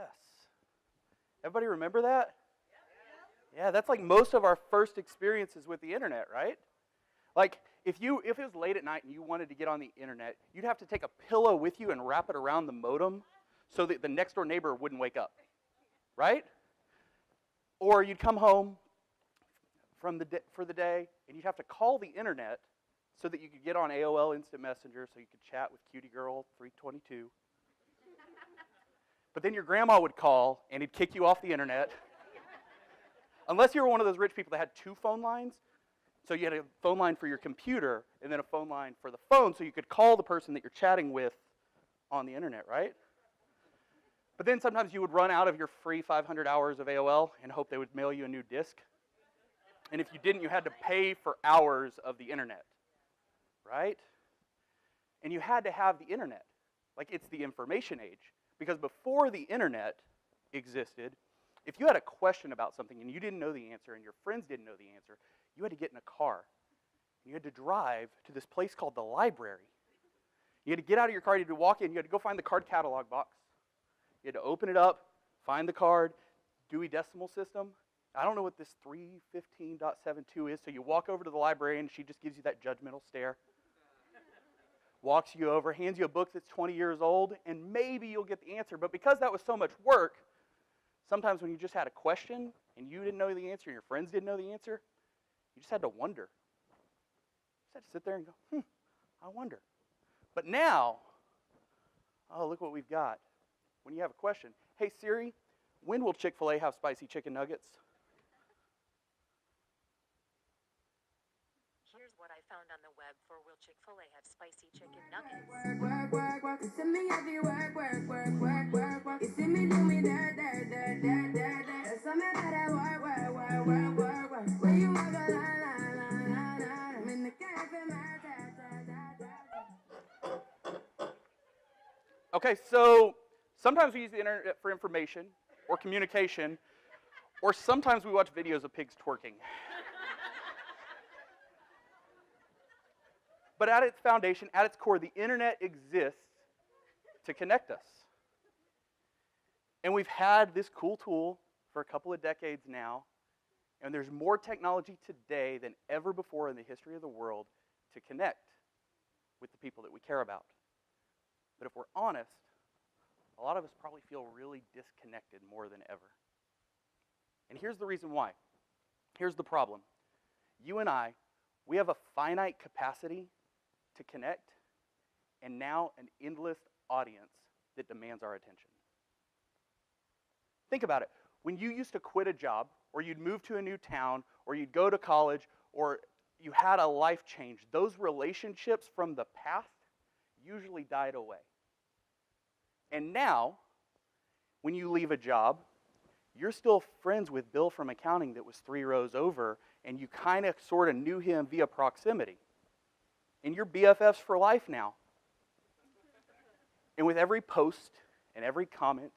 Yes. Everybody remember that? Yeah, that's like most of our first experiences with the internet, right? Like, if it was late at night and you wanted to get on the internet, you'd have to take a pillow with you and wrap it around the modem so that the next door neighbor wouldn't wake up, right? Or you'd come home for the day and you'd have to call the internet so that you could get on AOL Instant Messenger so you could chat with Cutie Girl 322. But then your grandma would call and it'd kick you off the internet. Unless you were one of those rich people that had two phone lines. So you had a phone line for your computer and then a phone line for the phone so you could call the person that you're chatting with on the internet, right? But then sometimes you would run out of your free 500 hours of AOL and hope they would mail you a new disk. And if you didn't, you had to pay for hours of the internet, right? And you had to have the internet. Like, it's the information age. Because before the internet existed, if you had a question about something and you didn't know the answer and your friends didn't know the answer, you had to get in a car. You had to drive to this place called the library. You had to get out of your car, you had to walk in, you had to go find the card catalog box. You had to open it up, find the card, Dewey Decimal System. I don't know what this 315.72 is, so you walk over to the librarian, she just gives you that judgmental stare. Walks you over, hands you a book that's 20 years old, and maybe you'll get the answer. But because that was so much work, sometimes when you just had a question and you didn't know the answer and your friends didn't know the answer, you just had to wonder. You just had to sit there and go, I wonder. But now, oh, look what we've got. When you have a question, hey Siri, when will Chick-fil-A have spicy chicken nuggets? Here's what I found on the web for will Chick-fil-A have spicy chicken nuggets. You see me heavy work. You see me do me dirt. There's something that I work. Where you walk a line. I'm in the cafe, Okay, so sometimes we use the internet for information or communication, or sometimes we watch videos of pigs twerking. But at its foundation, at its core, the internet exists to connect us. And we've had this cool tool for a couple of decades now, and there's more technology today than ever before in the history of the world to connect with the people that we care about. But if we're honest, a lot of us probably feel really disconnected more than ever. And here's the reason why. Here's the problem. You and I, we have a finite capacity to connect, and now an endless audience that demands our attention. Think about it. When you used to quit a job, or you'd move to a new town, or you'd go to college, or you had a life change, those relationships from the past usually died away. And now, when you leave a job, you're still friends with Bill from accounting that was 3 rows over, and you kind of sort of knew him via proximity. And you're BFFs for life now. And with every post and every comment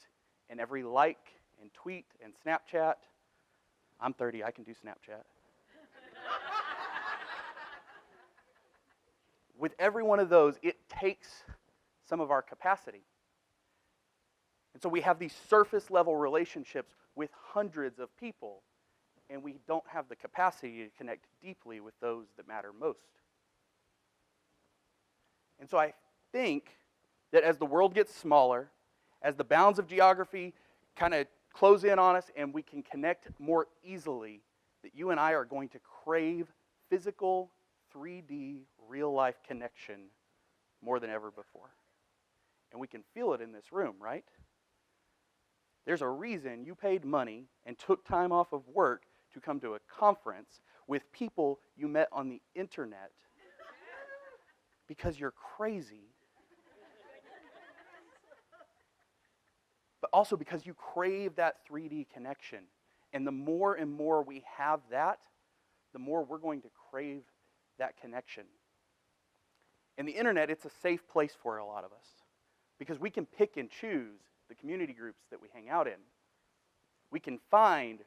and every like and tweet and Snapchat, I'm 30, I can do Snapchat. With every one of those, it takes some of our capacity. And so we have these surface level relationships with hundreds of people, and we don't have the capacity to connect deeply with those that matter most. And so I think that as the world gets smaller, as the bounds of geography kind of close in on us and we can connect more easily, that you and I are going to crave physical, 3D, real-life connection more than ever before. And we can feel it in this room, right? There's a reason you paid money and took time off of work to come to a conference with people you met on the internet because you're crazy. But also because you crave that 3D connection. And the more and more we have that, the more we're going to crave that connection. And the internet, it's a safe place for a lot of us because we can pick and choose the community groups that we hang out in. We can find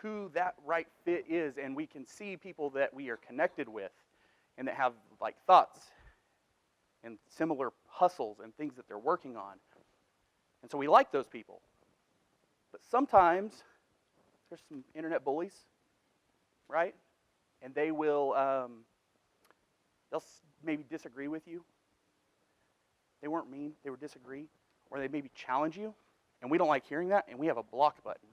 who that right fit is, and we can see people that we are connected with and that have like thoughts and similar hustles and things that they're working on. And so we like those people. But sometimes there's some internet bullies, right? And they will, maybe disagree with you. They weren't mean, they would disagree, or they maybe challenge you, and we don't like hearing that, and we have a block button.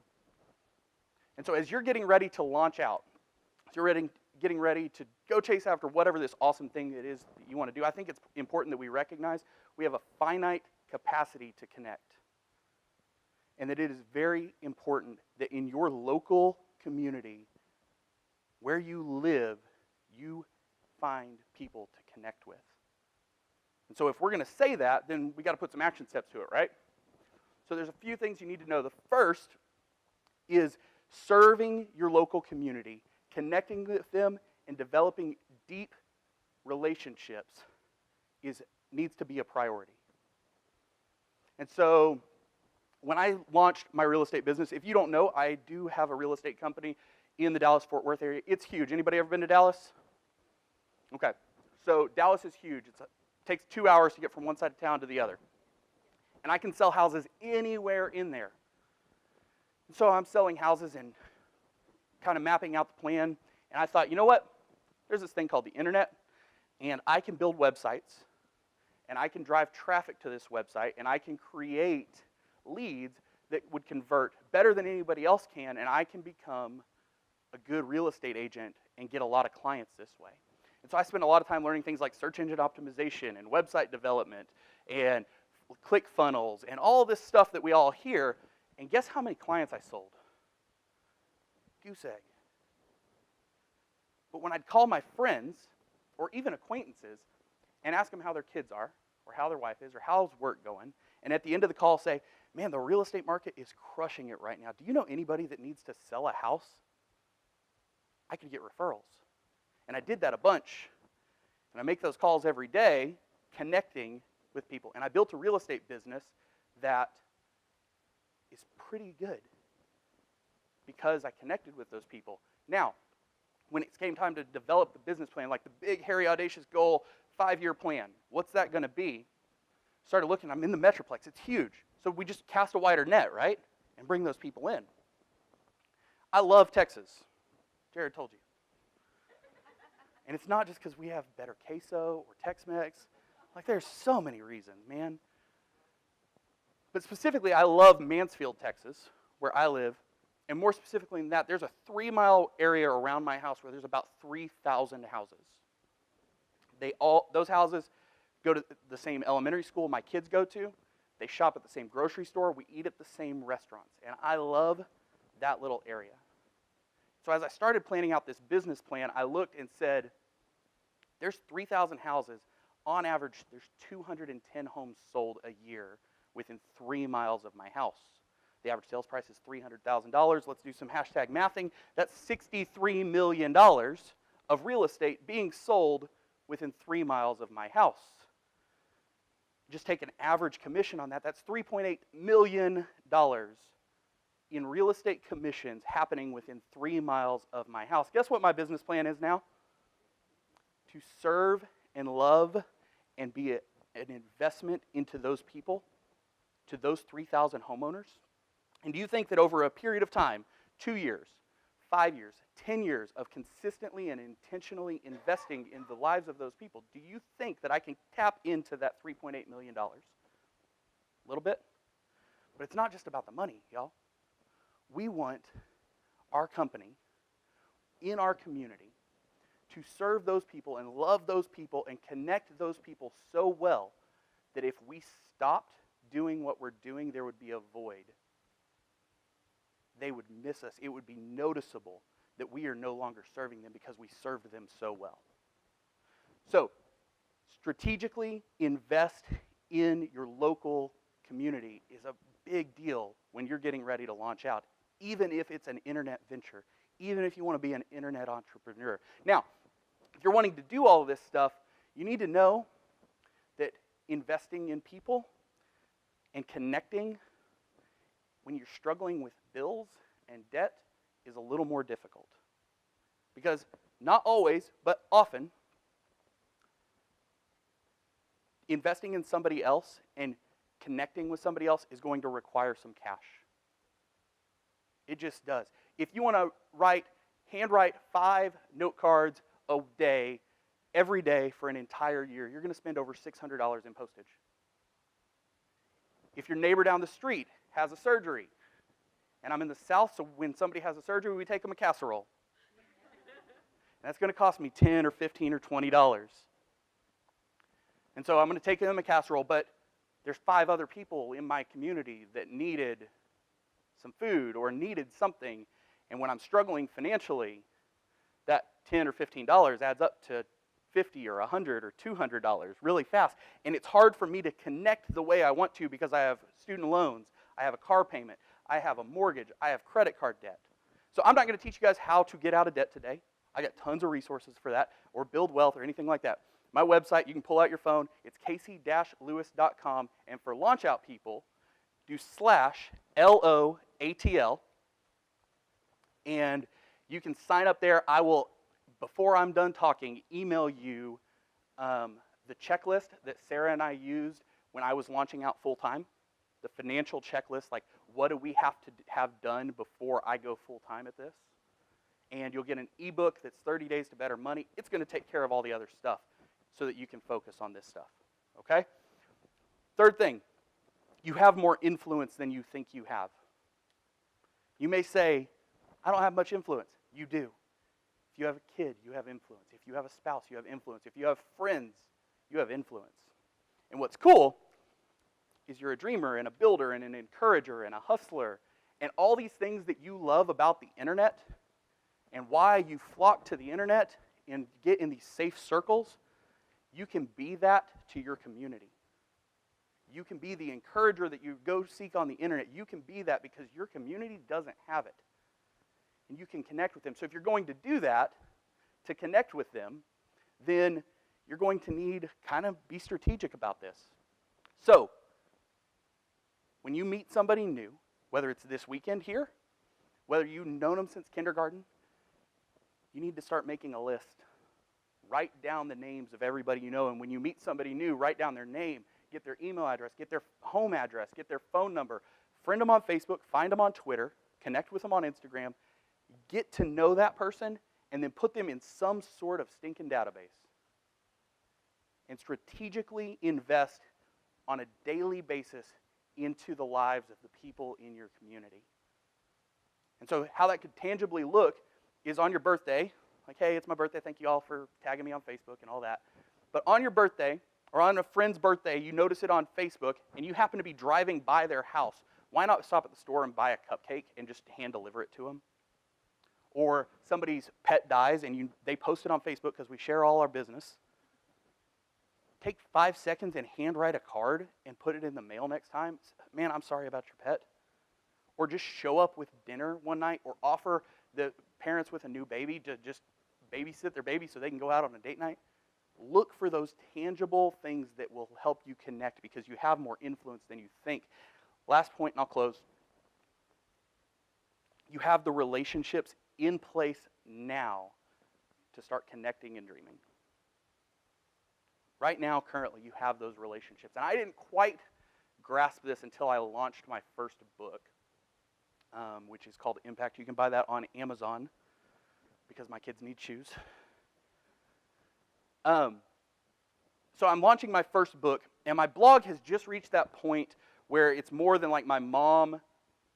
And so as you're getting ready to launch out, as you're getting ready to go chase after whatever this awesome thing it is that you want to do, I think it's important that we recognize we have a finite capacity to connect. And that it is very important that in your local community, where you live, you find people to connect with. And so if we're going to say that, then we got to put some action steps to it, right? So there's a few things you need to know. The first is serving your local community, connecting with them, and developing deep relationships needs to be a priority. And so when I launched my real estate business, if you don't know, I do have a real estate company in the Dallas-Fort Worth area. It's huge. Anybody ever been to Dallas? Okay. So Dallas is huge. It takes 2 hours to get from one side of town to the other. And I can sell houses anywhere in there. And so I'm selling houses and kind of mapping out the plan. And I thought, you know what? There's this thing called the internet, and I can build websites, and I can drive traffic to this website, and I can create leads that would convert better than anybody else can, and I can become a good real estate agent and get a lot of clients this way. And so I spent a lot of time learning things like search engine optimization and website development and click funnels and all this stuff that we all hear. And guess how many clients I sold? Goose egg. But when I'd call my friends or even acquaintances and ask them how their kids are or how their wife is or how's work going, and at the end of the call say, man, the real estate market is crushing it right now. Do you know anybody that needs to sell a house? I could get referrals. And I did that a bunch. And I make those calls every day, connecting with people. And I built a real estate business that is pretty good because I connected with those people. Now, when it came time to develop the business plan, like the big, hairy, audacious goal, 5-year plan, what's that going to be? Started looking, I'm in the Metroplex, it's huge. So we just cast a wider net, right? And bring those people in. I love Texas. Jared told you. And it's not just because we have better queso or Tex-Mex. Like, there's so many reasons, man. But specifically, I love Mansfield, Texas, where I live. And more specifically than that, there's a 3-mile area around my house where there's about 3,000 houses. Those houses go to the same elementary school my kids go to. They shop at the same grocery store. We eat at the same restaurants. And I love that little area. So as I started planning out this business plan, I looked and said, there's 3,000 houses. On average, there's 210 homes sold a year within 3 miles of my house. The average sales price is $300,000. Let's do some hashtag mathing. That's $63 million of real estate being sold within 3 miles of my house. Just take an average commission on that. That's $3.8 million in real estate commissions happening within 3 miles of my house. Guess what my business plan is now? To serve and love and be an investment into those people, to those 3,000 homeowners. And do you think that over a period of time, 2 years, 5 years, 10 years of consistently and intentionally investing in the lives of those people, do you think that I can tap into that $3.8 million? A little bit. But it's not just about the money, y'all. We want our company in our community to serve those people and love those people and connect those people so well that if we stopped doing what we're doing, there would be a void. They would miss us. It would be noticeable that we are no longer serving them because we served them so well. So, strategically invest in your local community is a big deal when you're getting ready to launch out, even if it's an internet venture, even if you want to be an internet entrepreneur. Now, if you're wanting to do all of this stuff, you need to know that investing in people and connecting when you're struggling with bills and debt is a little more difficult. Because not always, but often, investing in somebody else and connecting with somebody else is going to require some cash. It just does. If you want to handwrite 5 note cards a day, every day for an entire year, you're going to spend over $600 in postage. If your neighbor down the street has a surgery, and I'm in the South, so when somebody has a surgery, we take them a casserole. And that's going to cost me $10 or $15 or $20. And so I'm going to take them a casserole, but there's 5 other people in my community that needed some food or needed something. And when I'm struggling financially, that $10 or $15 adds up to $50 or $100 or $200 really fast. And it's hard for me to connect the way I want to because I have student loans, I have a car payment, I have a mortgage, I have credit card debt. So I'm not going to teach you guys how to get out of debt today. I got tons of resources for that, or build wealth or anything like that. My website, you can pull out your phone. It's casey-lewis.com. And for launch out people, do /LOATL. And you can sign up there. I will, before I'm done talking, email you the checklist that Sarah and I used when I was launching out full-time. The financial checklist, like what do we have to have done before I go full-time at this? And you'll get an ebook that's 30 Days to Better Money. It's going to take care of all the other stuff so that you can focus on this stuff, okay? Third thing, you have more influence than you think you have. You may say, I don't have much influence. You do. If you have a kid, you have influence. If you have a spouse, you have influence. If you have friends, you have influence. And what's cool is you're a dreamer and a builder and an encourager and a hustler and all these things that you love about the internet and why you flock to the internet and get in these safe circles. You can be that to your community. You can be the encourager that you go seek on the internet. You can be that because your community doesn't have it. And you can connect with them. So if you're going to do that, to connect with them, then you're going to need kind of be strategic about this. So, when you meet somebody new, whether it's this weekend here, whether you've known them since kindergarten, you need to start making a list. Write down the names of everybody you know, and when you meet somebody new, write down their name, get their email address, get their home address, get their phone number, friend them on Facebook, find them on Twitter, connect with them on Instagram, get to know that person, and then put them in some sort of stinking database. And strategically invest on a daily basis into the lives of the people in your community. And so how that could tangibly look is on your birthday, like, hey, it's my birthday, thank you all for tagging me on Facebook and all that. But on your birthday, or on a friend's birthday, you notice it on Facebook, and you happen to be driving by their house. Why not stop at the store and buy a cupcake and just hand deliver it to them? Or somebody's pet dies, and they post it on Facebook because we share all our business. Take 5 seconds and handwrite a card and put it in the mail next time. Man, I'm sorry about your pet. Or just show up with dinner one night, or offer the parents with a new baby to just babysit their baby so they can go out on a date night. Look for those tangible things that will help you connect because you have more influence than you think. Last point, and I'll close. You have the relationships in place now to start connecting and dreaming. Right now, currently, you have those relationships. And I didn't quite grasp this until I launched my first book, which is called Impact. You can buy that on Amazon because my kids need shoes. So I'm launching my first book, and my blog has just reached that point where it's more than like my mom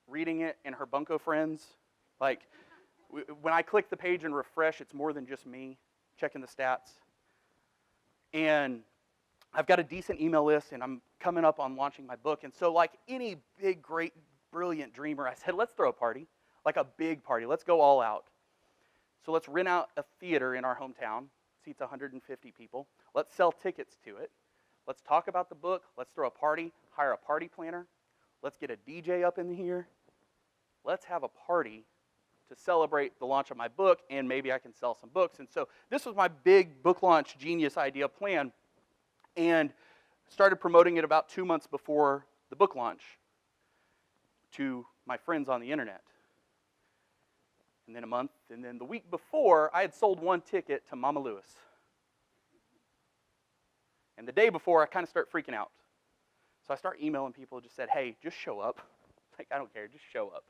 reading it and her bunco friends. Like, when I click the page and refresh, it's more than just me checking the stats. And I've got a decent email list, and I'm coming up on launching my book. And so like any big, great, brilliant dreamer, I said, let's throw a party, like a big party. Let's go all out. So let's rent out a theater in our hometown. Seats 150 people. Let's sell tickets to it. Let's talk about the book. Let's throw a party, hire a party planner. Let's get a DJ up in here. Let's have a party to celebrate the launch of my book, and maybe I can sell some books. And so this was my big book launch genius idea plan, and started promoting it about 2 months before the book launch to my friends on the internet. And then a month, and then the week before, I had sold 1 ticket to Mama Lewis. And the day before, I kind of start freaking out. So I start emailing people, just said, hey, just show up. Like, I don't care, just show up.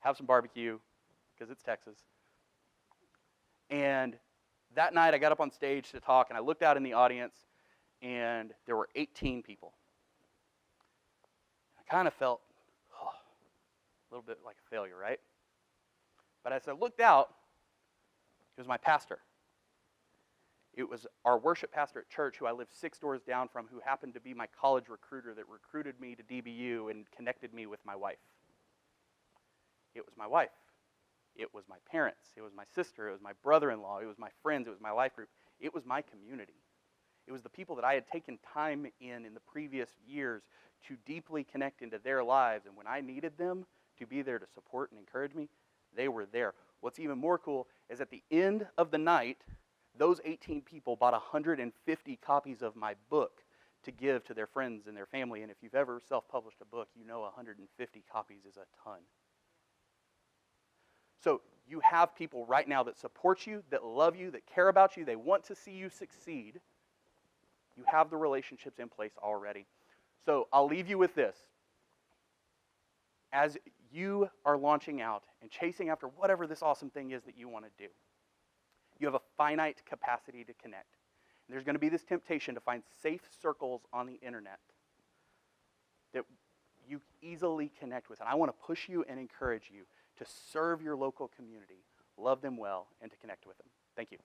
have some barbecue, because it's Texas. And that night I got up on stage to talk, and I looked out in the audience, and there were 18 people. I kind of felt a little bit like a failure, right? But as I looked out, it was my pastor. It was our worship pastor at church, who I lived 6 doors down from, who happened to be my college recruiter that recruited me to DBU and connected me with my wife. It was my wife. It was my parents. It was my sister. It was my brother-in-law. It was my friends. It was my life group. It was my community. It was the people that I had taken time in the previous years to deeply connect into their lives. And when I needed them to be there to support and encourage me, they were there. What's even more cool is at the end of the night, those 18 people bought 150 copies of my book to give to their friends and their family. And if you've ever self-published a book, you know 150 copies is a ton. So you have people right now that support you, that love you, that care about you, they want to see you succeed. You have the relationships in place already. So I'll leave you with this. As you are launching out and chasing after whatever this awesome thing is that you want to do, you have a finite capacity to connect. And there's going to be this temptation to find safe circles on the internet that you easily connect with. And I want to push you and encourage you to serve your local community, love them well, and to connect with them. Thank you.